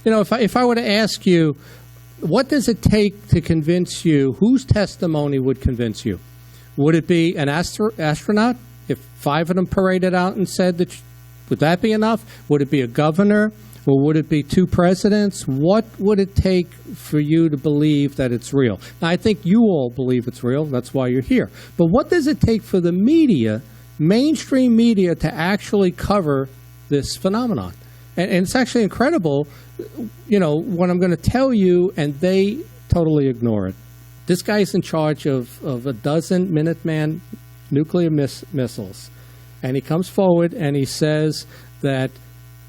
if I were to ask you, what does it take to convince you, whose testimony would convince you? Would it be an astronaut? If 5 of them paraded out and said that, would that be enough? Would it be a governor? Or would it be 2 presidents? What would it take for you to believe that it's real? Now, I think you all believe it's real. That's why you're here. But what does it take for the media, mainstream media, to actually cover this phenomenon? And it's actually incredible, what I'm going to tell you, and they totally ignore it. This guy's in charge of a dozen Minuteman nuclear missiles. And he comes forward and he says that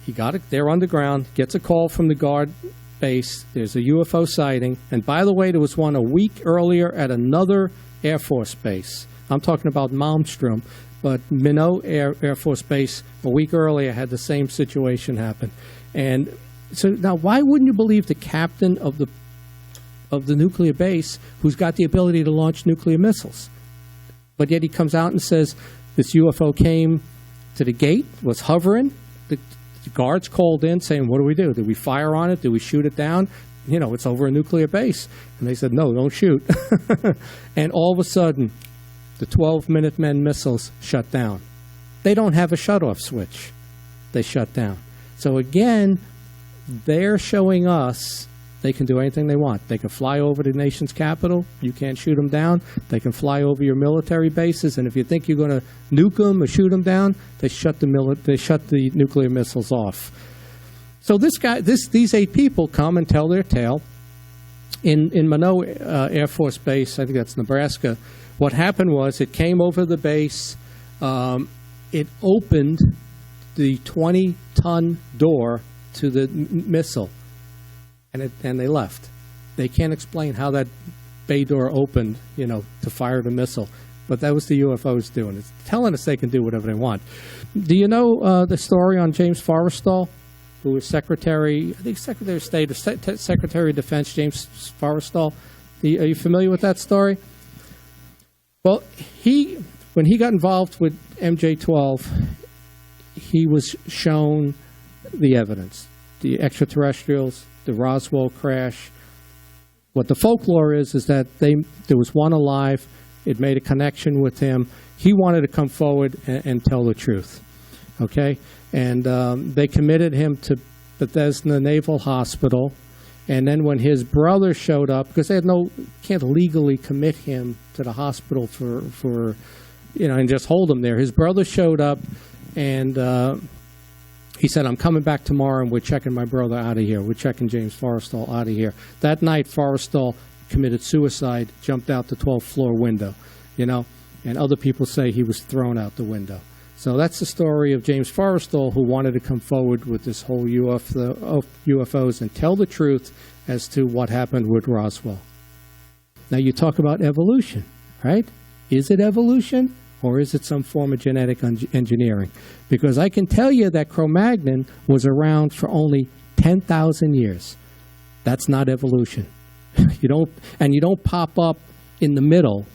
he got it there underground, gets a call from the guard base, there's a UFO sighting, and by the way, there was one a week earlier at another Air Force base. I'm talking about Malmstrom, but Minot Air Force Base a week earlier had the same situation happen. And so now why wouldn't you believe the captain of the nuclear base who's got the ability to launch nuclear missiles? But yet he comes out and says this UFO came to the gate, was hovering. The guards called in saying, what do we do? Do we fire on it? Do we shoot it down? It's over a nuclear base. And they said, no, don't shoot. And all of a sudden, the 12 Minutemen missiles shut down. They don't have a shutoff switch. They shut down. So again, they're showing us they can do anything they want. They can fly over the nation's capital. You can't shoot them down. They can fly over your military bases, and if you think you're going to nuke them or shoot them down, they shut the nuclear missiles off. So these 8 people come and tell their tale. In Minot Air Force Base, I think that's Nebraska, what happened was it came over the base. It opened the 20-ton door to the missile. And they left. They can't explain how that bay door opened, to fire the missile. But that was the UFOs doing it. It's telling us they can do whatever they want. Do you know the story on James Forrestal, who was Secretary of State or Secretary of Defense, James Forrestal? Are you familiar with that story? Well, when he got involved with MJ-12, he was shown the evidence, the extraterrestrials, the Roswell crash. What the folklore is that there was one alive. It made a connection with him. He wanted to come forward and tell the truth. Okay? And they committed him to Bethesda Naval Hospital. And then when his brother showed up, because they can't legally commit him to the hospital for and just hold him there. His brother showed up and he said, I'm coming back tomorrow, and we're checking my brother out of here. We're checking James Forrestal out of here. That night, Forrestal committed suicide, jumped out the 12th floor window, and other people say he was thrown out the window. So that's the story of James Forrestal, who wanted to come forward with this whole UFOs and tell the truth as to what happened with Roswell. Now, you talk about evolution, right? Is it evolution? Or is it some form of genetic engineering? Because I can tell you that Cro-Magnon was around for only 10,000 years. That's not evolution. You don't pop up in the middle.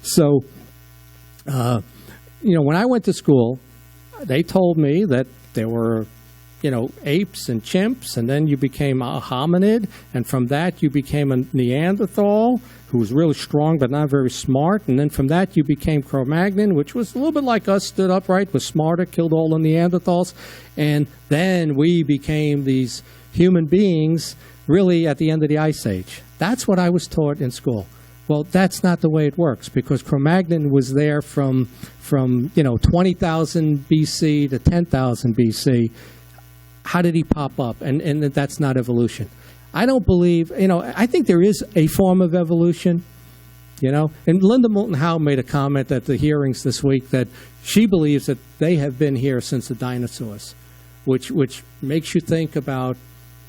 So, when I went to school, they told me that there were, apes and chimps, and then you became a hominid, and from that you became a Neanderthal, who was really strong but not very smart, and then from that you became Cro-Magnon, which was a little bit like us, stood upright, was smarter, killed all the Neanderthals, and then we became these human beings really at the end of the Ice Age. That's what I was taught in school. Well, that's not the way it works, because Cro-Magnon was there from 20,000 BC to 10,000 BC. How did he pop up? And that's not evolution. I don't believe, I think there is a form of evolution, And Linda Moulton Howe made a comment at the hearings this week that she believes that they have been here since the dinosaurs, which makes you think about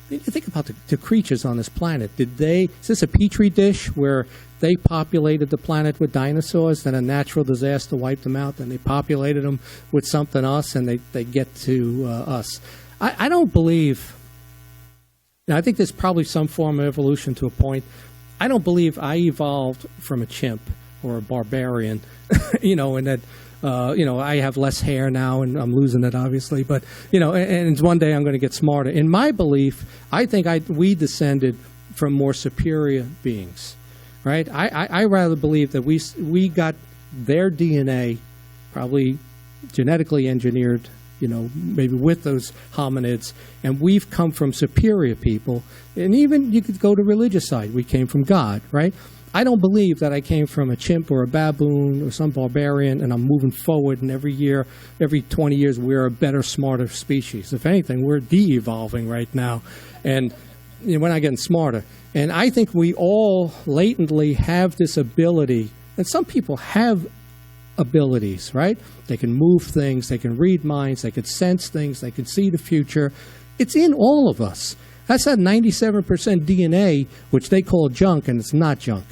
the creatures on this planet. Is this a petri dish where they populated the planet with dinosaurs, then a natural disaster wiped them out, then they populated them with something else, and they get to us? I don't believe... I think there's probably some form of evolution to a point. I don't believe I evolved from a chimp or a barbarian, and that I have less hair now, and I'm losing it, obviously. But, and one day I'm going to get smarter. In my belief, I think we descended from more superior beings, right? I rather believe that we got their DNA, probably genetically engineered, maybe with those hominids, and we've come from superior people. And even you could go to religious side. We came from God, right? I don't believe that I came from a chimp or a baboon or some barbarian, and I'm moving forward, and every year, every 20 years, we're a better, smarter species. If anything, we're de-evolving right now, and we're not getting smarter. And I think we all latently have this ability, and some people have abilities, right? They can move things, they can read minds, they can sense things, they can see the future. It's in all of us. That's that 97% DNA, which they call junk, and it's not junk.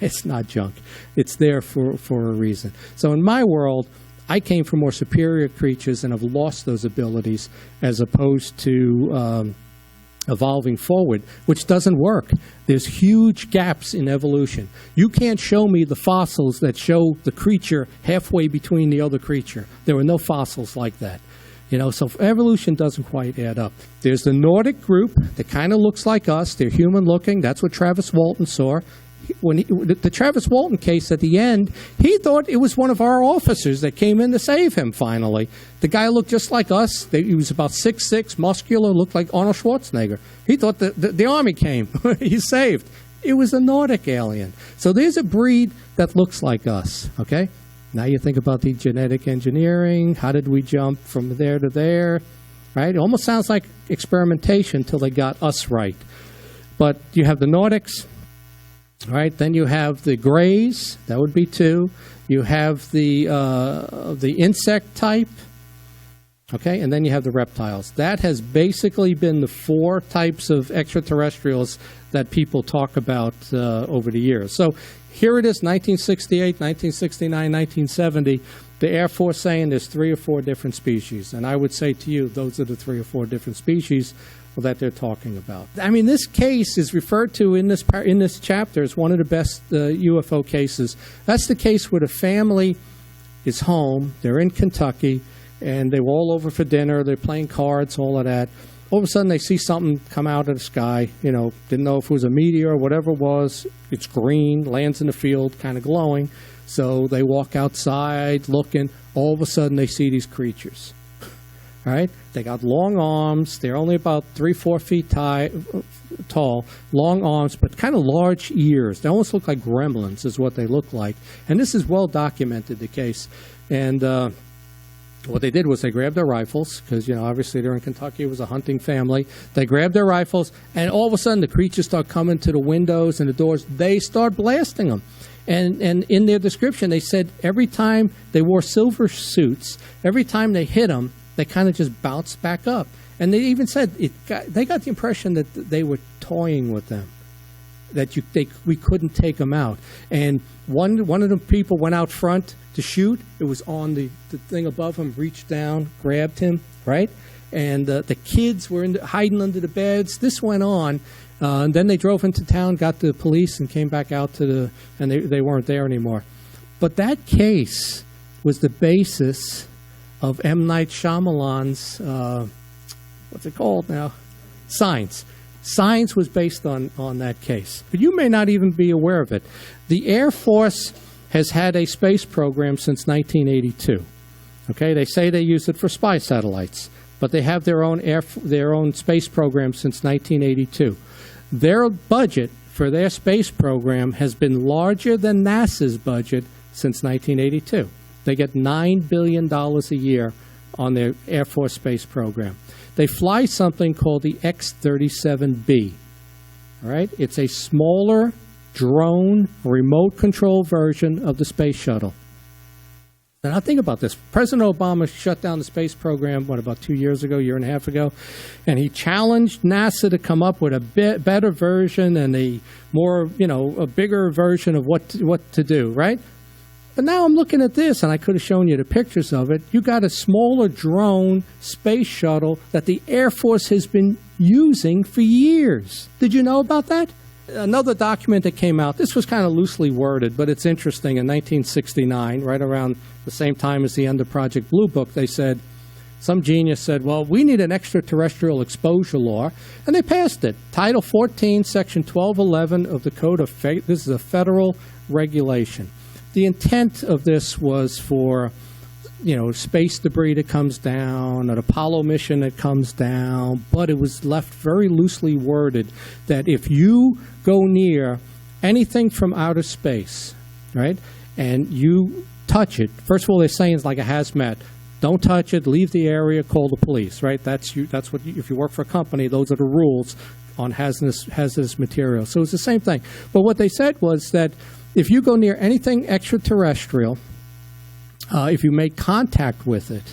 It's not junk. It's there for a reason. So in my world, I came from more superior creatures and have lost those abilities as opposed to evolving forward, which doesn't work. There's huge gaps in evolution. You can't show me the fossils that show the creature halfway between the other creature. There were no fossils like that. So evolution doesn't quite add up. There's the Nordic group that kind of looks like us. They're human-looking. That's what Travis Walton saw. The Travis Walton case at the end, he thought it was one of our officers that came in to save him finally. The guy looked just like us. He was about 6'6", muscular, looked like Arnold Schwarzenegger. He thought the Army came. He's saved. It was a Nordic alien. So there's a breed that looks like us, okay? Now you think about the genetic engineering. How did we jump from there to there, right? It almost sounds like experimentation until they got us right. But you have the Nordics, right? Then you have the Greys. That would be 2. You have the insect type, okay? And then you have the reptiles. That has basically been the 4 types of extraterrestrials that people talk about over the years. So here it is, 1968, 1969, 1970, the Air Force saying there's 3 or 4 different species. And I would say to you, those are the 3 or 4 different species that they're talking about. I mean, this case is referred to in this chapter as one of the best UFO cases. That's the case where the family is home, they're in Kentucky, and they were all over for dinner, they're playing cards, all of that. All of a sudden, they see something come out of the sky, didn't know if it was a meteor or whatever it was. It's green, lands in the field, kind of glowing. So they walk outside looking. All of a sudden, they see these creatures. All right? They got long arms. They're only about 3-4 feet tall, long arms, but kind of large ears. They almost look like gremlins is what they look like. And this is well documented, the case. And what they did was they grabbed their rifles, because, obviously they're in Kentucky. It was a hunting family. They grabbed their rifles, and all of a sudden the creatures start coming to the windows and the doors. They start blasting them. And in their description, they said every time they wore silver suits, every time they hit them, they kind of just bounced back up. And they even said they got the impression that they were toying with them, that we couldn't take them out. And one of the people went out front to shoot. It was on the thing above him, reached down, grabbed him, right? And the kids were hiding under the beds. This went on. And then they drove into town, got the police, and came back out and they weren't there anymore. But that case was the basis of M. Night Shyamalan's, what's it called now? Signs. Signs was based on that case. But you may not even be aware of it. The Air Force has had a space program since 1982. Okay, they say they use it for spy satellites, but they have their own space program since 1982. Their budget for their space program has been larger than NASA's budget since 1982. They get $9 billion a year on their Air Force space program. They fly something called the X-37B. All right? It's a smaller drone, remote control version of the space shuttle. Now, think about this. President Obama shut down the space program, about 2 years ago, year and a half ago, and he challenged NASA to come up with a better version and a bigger version of what to do, right? But now I'm looking at this, and I could have shown you the pictures of it. You got a smaller drone space shuttle that the Air Force has been using for years. Did you know about that? another document that came out, this was kind of loosely worded, but it's interesting. In 1969, right around the same time as the end of Project Blue Book, they said, some genius said, well, we need an extraterrestrial exposure law, and they passed it. Title 14, Section 1211 of the Code of this is a federal regulation. The intent of this was for, space debris that comes down, an Apollo mission that comes down, but it was left very loosely worded that if you go near anything from outer space, right, and you touch it, first of all, they're saying it's like a hazmat. Don't touch it, leave the area, call the police, right? That's what if you work for a company, those are the rules on hazardous material. So it's the same thing. But what they said was that if you go near anything extraterrestrial, if you make contact with it,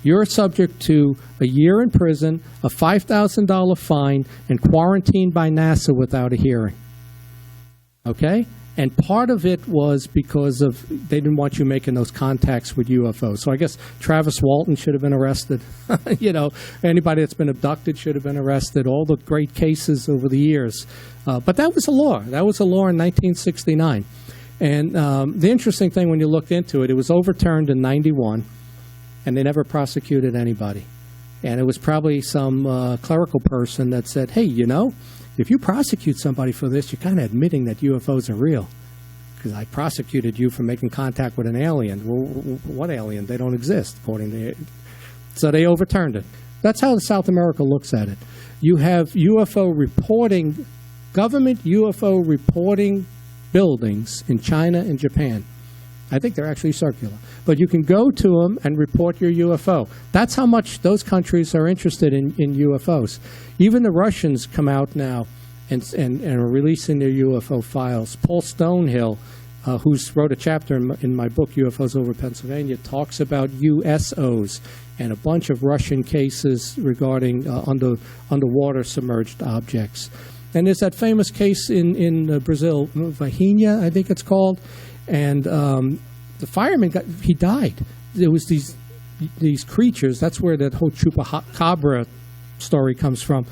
you're subject to a year in prison, a $5,000 fine, and quarantined by NASA without a hearing. Okay? And part of it was because they didn't want you making those contacts with UFOs. So I guess Travis Walton should have been arrested. Anybody that's been abducted should have been arrested. All the great cases over the years. But that was a law. That was a law in 1969. And the interesting thing when you looked into it, it was overturned in 91, and they never prosecuted anybody. And it was probably some clerical person that said, hey, if you prosecute somebody for this, you're kind of admitting that UFOs are real. Because I prosecuted you for making contact with an alien. Well, what alien? They don't exist, according to it. So they overturned it. That's how South America looks at it. You have UFO reporting, government UFO reporting buildings in China and Japan. I think they're actually circular. But you can go to them and report your UFO. That's how much those countries are interested in UFOs. Even the Russians come out now and are releasing their UFO files. Paul Stonehill, who wrote a chapter in my book, UFOs Over Pennsylvania, talks about USOs and a bunch of Russian cases regarding underwater submerged objects. And there's that famous case in Brazil, Vahina, I think it's called, and the fireman he died. There was these creatures. That's where that whole chupacabra story comes from.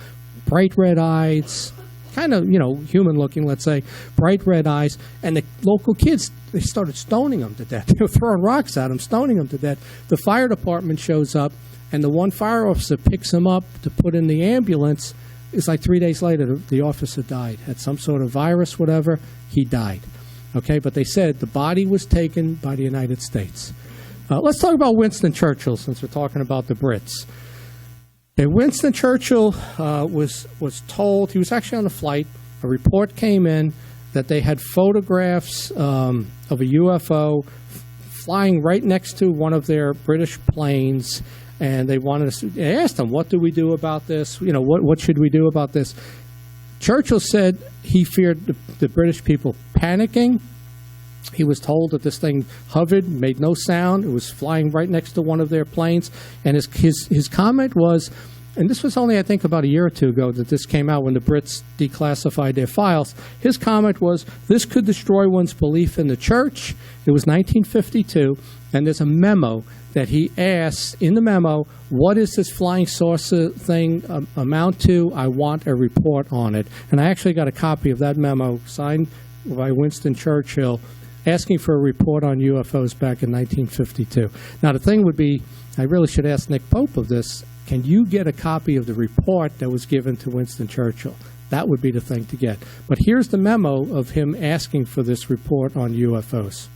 Bright red eyes, kind of human looking, let's say, bright red eyes, and the local kids, they started stoning them to death. They were throwing rocks at them, stoning them to death. The fire department shows up, and the one fire officer picks him up to put in the ambulance. It's like 3 days later, the officer died. Had some sort of virus, whatever. He died. Okay, but they said the body was taken by the United States. Let's talk about Winston Churchill, since we're talking about the Brits. Okay, Winston Churchill was told, he was actually on a flight, a report came in that they had photographs of a UFO flying right next to one of their British planes, and they asked him, what do we do about this? What should we do about this? Churchill said he feared the British people panicking. He was told that this thing hovered, made no sound. It was flying right next to one of their planes. And his comment was, and this was only, I think, about a year or two ago that this came out when the Brits declassified their files. His comment was, this could destroy one's belief in the church. It was 1952, and there's a memo that he asks in the memo, what is this flying saucer thing amount to? I want a report on it. And I actually got a copy of that memo signed by Winston Churchill asking for a report on UFOs back in 1952. Now, the thing would be, I really should ask Nick Pope of this, can you get a copy of the report that was given to Winston Churchill? That would be the thing to get. But here's the memo of him asking for this report on UFOs.